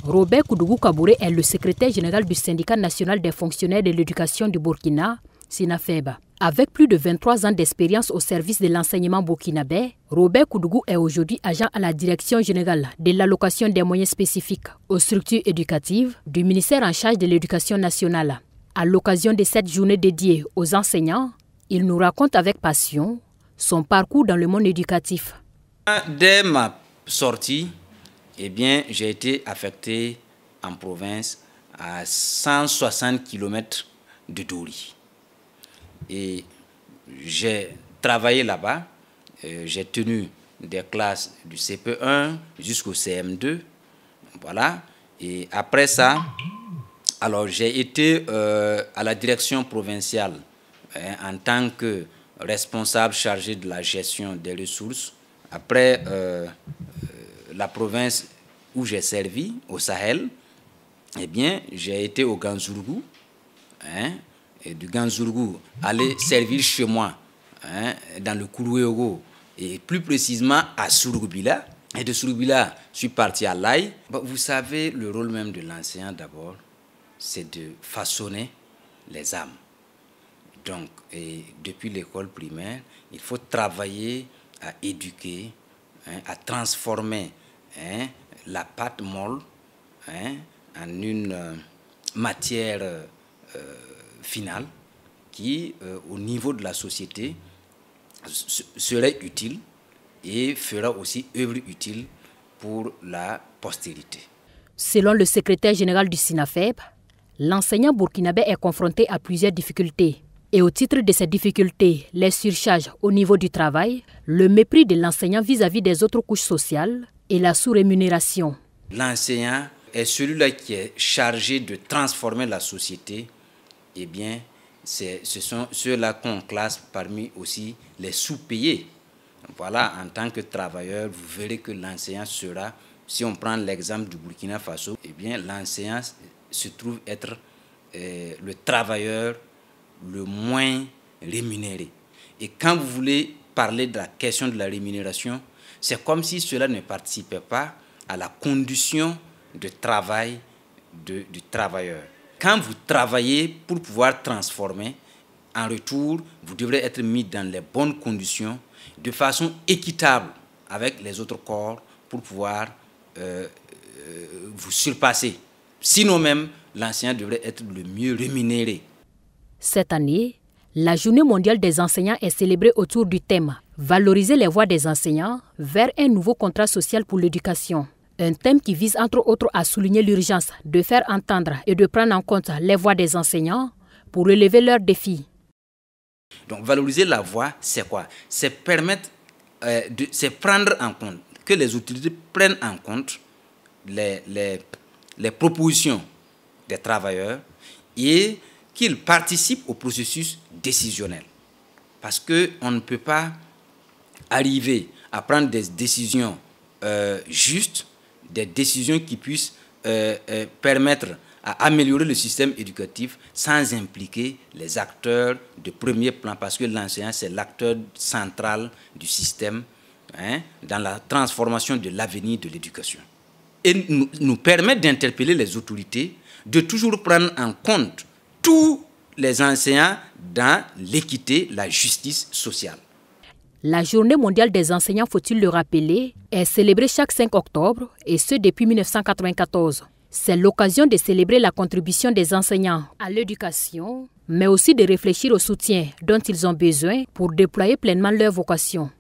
Robert Koudougou Kabouré est le secrétaire général du syndicat national des fonctionnaires de l'éducation du Burkina, SYNAFEB. Avec plus de 23 ans d'expérience au service de l'enseignement burkinabé, Robert Koudougou est aujourd'hui agent à la direction générale de l'allocation des moyens spécifiques aux structures éducatives du ministère en charge de l'éducation nationale. À l'occasion de cette journée dédiée aux enseignants, il nous raconte avec passion son parcours dans le monde éducatif. Dès ma sortie, j'ai été affecté en province à 160 km de Dori. Et j'ai travaillé là-bas, j'ai tenu des classes du CP1 jusqu'au CM2, voilà. Et après ça, alors j'ai été à la direction provinciale en tant que responsable chargé de la gestion des ressources. Après la province où j'ai servi, au Sahel, j'ai été au Ganzourgou, et du Ganzourgou, aller servir chez moi, dans le Kourouéogo, et plus précisément à Souroubila. Et de Souroubila, je suis parti à l'Aï. Vous savez, le rôle même de l'enseignant d'abord, c'est de façonner les âmes. Donc, depuis l'école primaire, il faut travailler à éduquer, à transformer la pâte molle en une matière finale qui, au niveau de la société, serait utile et fera aussi œuvre utile pour la postérité. Selon le secrétaire général du SYNAFEB, l'enseignant burkinabé est confronté à plusieurs difficultés. Et au titre de ces difficultés, les surcharges au niveau du travail, le mépris de l'enseignant vis-à-vis des autres couches sociales et la sous-rémunération. L'enseignant est celui-là qui est chargé de transformer la société. Ce sont ceux-là qu'on classe parmi aussi les sous-payés. Voilà, en tant que travailleur, vous verrez que l'enseignant sera, si on prend l'exemple du Burkina Faso, l'enseignant se trouve être le travailleur le moins rémunéré. Et quand vous voulez parler de la question de la rémunération, c'est comme si cela ne participait pas à la condition de travail du travailleur. Quand vous travaillez pour pouvoir transformer, en retour, vous devrez être mis dans les bonnes conditions, de façon équitable avec les autres corps pour pouvoir vous surpasser. Sinon même, l'enseignant devrait être le mieux rémunéré. Cette année, la Journée mondiale des enseignants est célébrée autour du thème « Valoriser les voix des enseignants vers un nouveau contrat social pour l'éducation ». Un thème qui vise entre autres à souligner l'urgence de faire entendre et de prendre en compte les voix des enseignants pour relever leurs défis. Donc valoriser la voix, c'est quoi? C'est permettre, c'est prendre en compte, que les autorités prennent en compte les propositions des travailleurs et qu'ils participent au processus décisionnel. Parce qu'on ne peut pas arriver à prendre des décisions justes, des décisions qui puissent permettre à améliorer le système éducatif sans impliquer les acteurs de premier plan, parce que l'enseignant, c'est l'acteur central du système dans la transformation de l'avenir de l'éducation. Et nous permet d'interpeller les autorités, de toujours prendre en compte tous les enseignants dans l'équité, la justice sociale. La Journée mondiale des enseignants, faut-il le rappeler, est célébrée chaque 5 octobre, et ce depuis 1994. C'est l'occasion de célébrer la contribution des enseignants à l'éducation, mais aussi de réfléchir au soutien dont ils ont besoin pour déployer pleinement leur vocation.